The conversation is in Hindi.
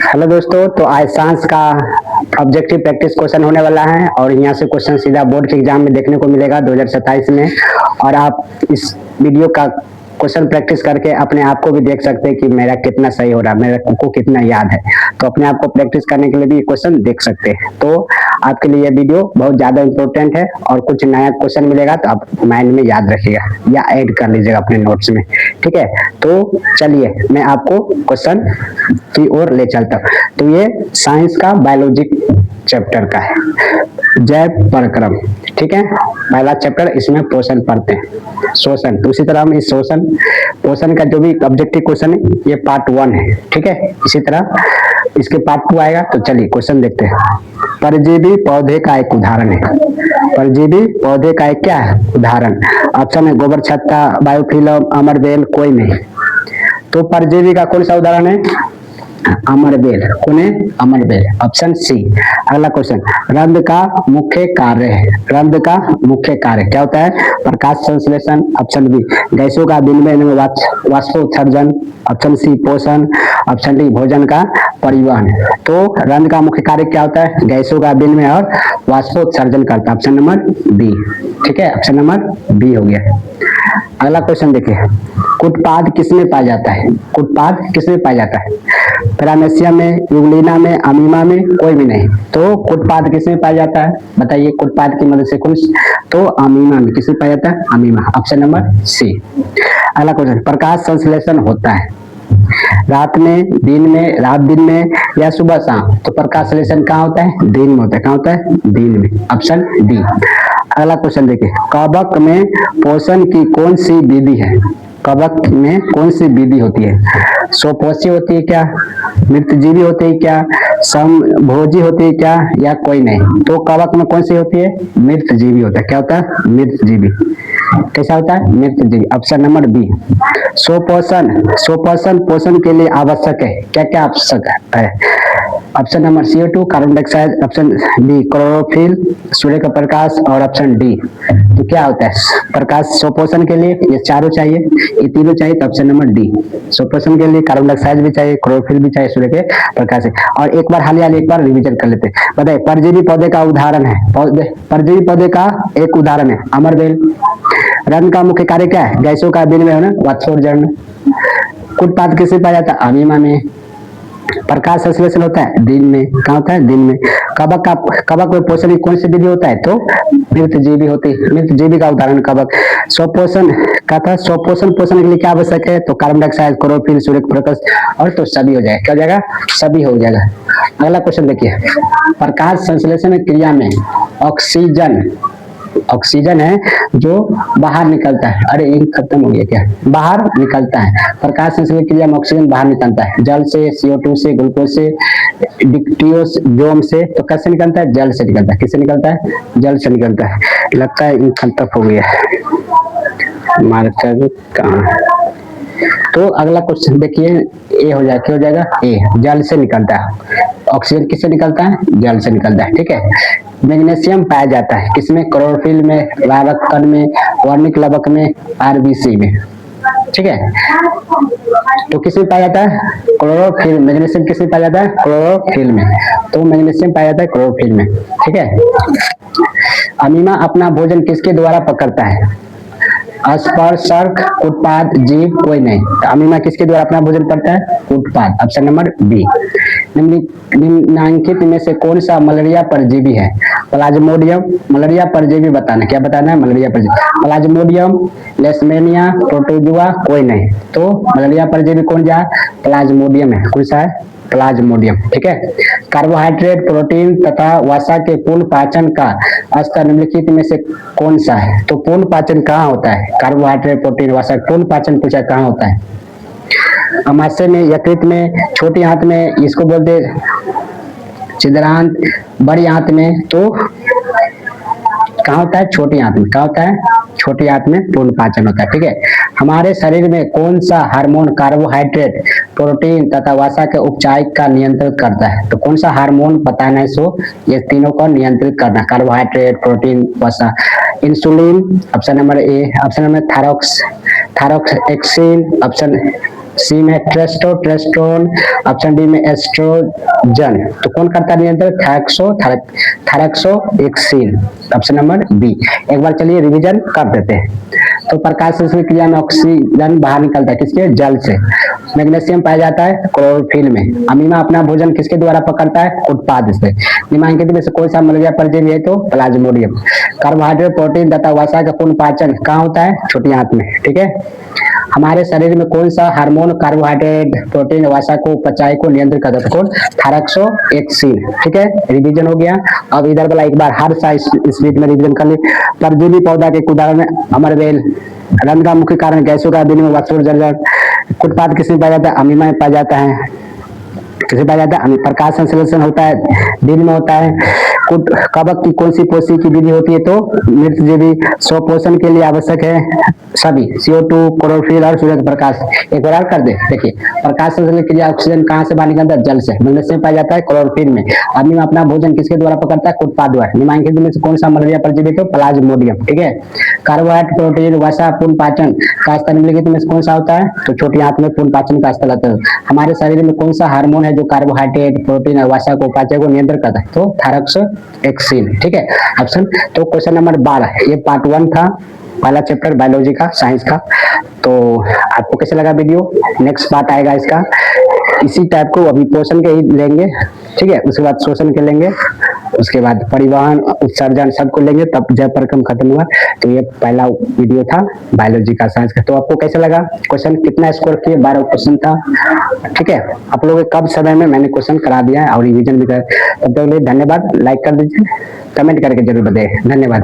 हेलो दोस्तों, तो आज साइंस का ऑब्जेक्टिव प्रैक्टिस क्वेश्चन होने वाला है और यहाँ से क्वेश्चन सीधा बोर्ड के एग्जाम में देखने को मिलेगा 2027 में। और आप इस वीडियो का क्वेश्चन प्रैक्टिस करके अपने आप को भी देख सकते हैं कि मेरा कितना सही हो रहा है, मेरे को कितना याद है। तो अपने आप को प्रैक्टिस करने के लिए भी क्वेश्चन देख सकते हैं। तो आपके लिए ये वीडियो बहुत ज्यादा इंपॉर्टेंट है और कुछ नया क्वेश्चन मिलेगा तो आप माइंड में याद रखिएगा या ऐड कर लीजिएगा अपने नोट्स में। ठीक है, तो चलिए मैं आपको क्वेश्चन की ओर ले चलता हूँ। तो ये साइंस का बायोलॉजी चैप्टर का है, जैव परक्रम। ठीक है, पहला चैप्टर, इसमें पोषण पढ़ते हैं, शोषण। तो उसी तरह हम इस शोषण पोषण का जो भी ऑब्जेक्टिव क्वेश्चन है ये पार्ट 1 है। ठीक है, इसी तरह इसके पार्ट 2 आएगा। तो चलिए क्वेश्चन देखते हैं। परजीवी पौधे का एक उदाहरण है। परजीवी पौधे का एक क्या है उदाहरण? ऑप्शन है गोबर छत्ता, बायोफिल्म, अमरबेल, कोई नहीं। तो परजीवी का कौन सा उदाहरण है? अमरबेल। कौन है? अमरबेल, ऑप्शन सी। अगला क्वेश्चन, रंध्र का मुख्य कार्य है। रंध्र का मुख्य कार्य क्या होता है? प्रकाश संश्लेषण, ऑप्शन बी। गैसों का विनिमय, वाष्पोत्सर्जन, ऑप्शन सी। पोषण, ऑप्शन डी। भोजन का परिवहन। तो रंध्र का मुख्य कार्य क्या होता है? गैसों का विनिमय और वाष्पोत्सर्जन करता है, ऑप्शन नंबर बी। ठीक है, ऑप्शन नंबर बी हो गया। अगला क्वेश्चन देखिए, कुटपाद किसमें पाया जाता है? कुटपाद किसमें पाया जाता है? पैरामेसियम में, यूग्लिना में, अमीमा में, कोई भी नहीं। तो कुटपाद किसमें पाया जाता है? बताइए, कुटपाद की मदद से कौन? तो अमीमा में। किसमें पाया जाता है? Amima, option number C. अगला क्वेश्चन, प्रकाश संश्लेषण होता है रात में, दिन में, रात दिन में या सुबह शाम? तो प्रकाश संश्लेषण कहाँ होता है? दिन में होता है। कहाँ होता है? दिन में, ऑप्शन डी। अगला क्वेश्चन देखिए, कवक में पोषण की कौन सी विधि है? कवक में कौन सी विधि होती है? स्वपोषी होती है क्या? मृतजीवी होती है क्या? समभोजी होती है क्या? या कोई नहीं? तो कवक में कौन सी होती है? मृतजीवी होता है। क्या होता है? मृतजीवी। कैसा होता है? मृतजीवी, ऑप्शन नंबर बी। स्वपोषण, स्वपोषण पोषण के लिए आवश्यक है। क्या क्या आवश्यक है? Option number CO2 carbon dioxide, option B chlorophyll सूर्य का प्रकाश, और ऑप्शन डी। तो क्या होता है प्रकाश स्वपोषण के लिए? ये चारों चाहिए, ये तीनों चाहिए। तो ऑप्शन नंबर डी। स्वपोषण के लिए कार्बन डाइऑक्साइड भी चाहिए, क्लोरोफिल भी चाहिए, सूर्य के प्रकाश से। और एक बार हाल एक बार रिविजन कर लेते हैं। बताइए, परजीवी पौधे का उदाहरण है, परजीवी पौधे का एक उदाहरण है अमरबेल। रंध्र का मुख्य कार्य क्या है? गैसों का विनिमय होना, वाष्पोत्सर्जन। कुटपाद किसे पाया जाता है? अमीमा में। प्रकाश संश्लेषण होता है दिन में। कहाँ होता है? दिन में। कवक में पोषण की कौन सी विधि होता है? तो मृतजीवी होती है। मृतजीवी का उदाहरण कवक। स्वपोषण का था, स्वपोषण पोषण के लिए क्या आवश्यक है? तो कार्बन डाइऑक्साइड, क्लोरोफिल, सूर्य का प्रकाश, और तो सभी हो जाएगा। क्या हो जाएगा? सभी हो जाएगा। अगला क्वेश्चन देखिए, प्रकाश संश्लेषण क्रिया में ऑक्सीजन, ऑक्सीजन है जो बाहर निकलता है। अरे इंक खत्म हो गया क्या? बाहर निकलता है। प्रकाश संश्लेषण क्रिया में ऑक्सीजन बाहर निकलता है, जल से, CO2 से, ग्लूकोज से, डिक्टियोसोम से। तो कैसे निकलता है? जल से निकलता है। किससे निकलता है? जल से निकलता है। लगता है इंक खत्म हो गया, मार्कर कहाँ है? तो अगला क्वेश्चन देखिए, ए हो जाएगा। क्या हो जाएगा? ए, जल से निकलता है। ऑक्सीजन किससे निकलता है? जल से निकलता है। ठीक है। मैग्नीशियम पाया जाता है किसमें? क्लोरोफिल में, लावक कण में, वर्णिक लवक में, RBC में। ठीक है, तो किसमें पाया जाता है? क्लोरोफिल। मैग्नीशियम किसमें पाया जाता है? क्लोरोफिल में। तो मैग्नीशियम पाया जाता है क्लोरोफिल में। ठीक है। अमीमा अपना भोजन किसके द्वारा पकड़ता है? स्पर्शक, उत्पाद, जीव, कोई नहीं। तो अमीमा किसके द्वारा अपना भोजन करता है? उत्पाद, ऑप्शन नंबर बी। निम्नलिखित में से कौन सा मलेरिया परजीवी है? प्लाज्मोडियम। मलेरिया परजीवी बताना, क्या बताना है? मलेरिया परजीवी। प्लाज्मोडियम, लेशमेनिया, प्रोटोजुआ, कोई नहीं। तो मलेरिया परजीवी कौन जा? प्लाज्मोडियम है। कौन सा है? प्लाज्मोडियम। ठीक है। कार्बोहाइड्रेट, प्रोटीन तथा वसा के पूर्ण पाचन का स्तर निम्नलिखित में से कौन सा है? तो पूर्ण पाचन कहाँ होता है? कार्बोहाइड्रेट, प्रोटीन, वसा, पूर्ण पाचन पूछा कहाँ होता है? अमाशय में, यकृत में, छोटी आंत में, इसको बोलते छिद्रांत, बड़ी आंत में। तो कहाँ होता है? छोटी आंत में। कहाँ होता है? छोटी आंत में पूर्ण पाचन होता है। ठीक है। हमारे शरीर में कौन सा हार्मोन कार्बोहाइड्रेट, प्रोटीन तथा वसा के उपचायक का नियंत्रित करता है? तो कौन सा हार्मोन बताना है? सो ये तीनों को नियंत्रित करना, कार्बोहाइड्रेट, प्रोटीन, वसा। Insulin, option number A. Option number thyroxine, option C में ट्रेस्टोन, ऑप्शन डी में एस्ट्रोजन। तो कौन करता है नियंत्रण? थायरॉक्सोएक्सिन, ऑप्शन नंबर बी। एक बार चलिए रिवीजन कर देते हैं। तो प्रकाश संश्लेषण क्रिया में ऑक्सीजन बाहर निकलता है किसके? जल से। मैग्नीशियम पाया जाता है क्लोरोफिल में। अमीबा अपना भोजन किसके द्वारा पकड़ता है? उत्पाद से। निम्नलिखित में से कौन सा मलेरिया परजीवी है? तो प्लाज्मोडियम। कार्बोहाइड्रेट, प्रोटीन तथा वसा का पूर्ण पाचन कहाँ होता है? छोटी आंत में। ठीक है। हमारे शरीर में कौन सा हार्मोन कार्बोहाइड्रेट, प्रोटीन, वसा को पचाई को नियंत्रित करता है? कौन? थायरॉक्सोएक्सिन। ठीक है, रिवीजन हो गया। अब इधर वाला एक बार हर स्पीड में रिवीजन कर ले। परजीवी पौधा के उदाहरण में अमरवेल। रंग का मुख्य कारण गैसों का दिन में वाष्पोत्सर्जन। उत्पाद किसमें पाया जाता है? अमीबा में पाया जाता है। किसे पाया जाता है? प्रकाश संश्लेषण होता है दिन में होता है। कवक की कौन सी पोषी की विधि होती है? तो मृतजीवी। स्वपोषण के लिए आवश्यक है सभी CO2, क्लोरोफिल और सूर्य प्रकाश। एक बार कर दे। देखिए, प्रकाश संश्लेषण के लिए ऑक्सीजन कहाँ से बाहर निकलता है? जल से। मैग्नीशियम पाया जाता है क्लोरोफिल में। आदमी अपना भोजन किसके द्वारा पकड़ता है? उत्पाद द्वारा। निम्नलिखित में से कौन सा मलेरिया परजीवी? तो प्लाज्मोडियम। ठीक है। कार्बोहाइड्रेट, प्रोटीन, वसा पूर्ण पाचन का स्थल निम्नलिखित में से कौन सा होता है? तो छोटी आंत में पूर्ण पाचन का स्थल होता है। हमारे शरीर में कौन सा हार्मोन है जो कार्बोहाइड्रेट, प्रोटीन और वसा को पाचन को नियंत्रित करता है? तो थायरॉक्सोएक्सिन। ठीक है ऑप्शन। तो क्वेश्चन नंबर 12, ये पार्ट 1 था, पहला चैप्टर बायोलॉजी का, साइंस का। तो आपको कैसे लगा वीडियो? नेक्स्ट पार्ट आएगा इसका, इसी टाइप को अभी पोषण के ही लेंगे। ठीक है, उसके बाद शोषण के लेंगे, उसके बाद परिवहन, उत्सर्जन सबको लेंगे, तब जब परकम खत्म हुआ। तो ये पहला वीडियो था बायोलॉजी का, साइंस का। तो आपको कैसा लगा? क्वेश्चन कितना स्कोर किए? 12 क्वेश्चन था। ठीक है, आप लोगों के कम समय में मैंने क्वेश्चन करा दिया है और रिवीजन भी कर। तब तक के लिए धन्यवाद। लाइक कर दीजिए, कमेंट करके जरूर बताइए। धन्यवाद।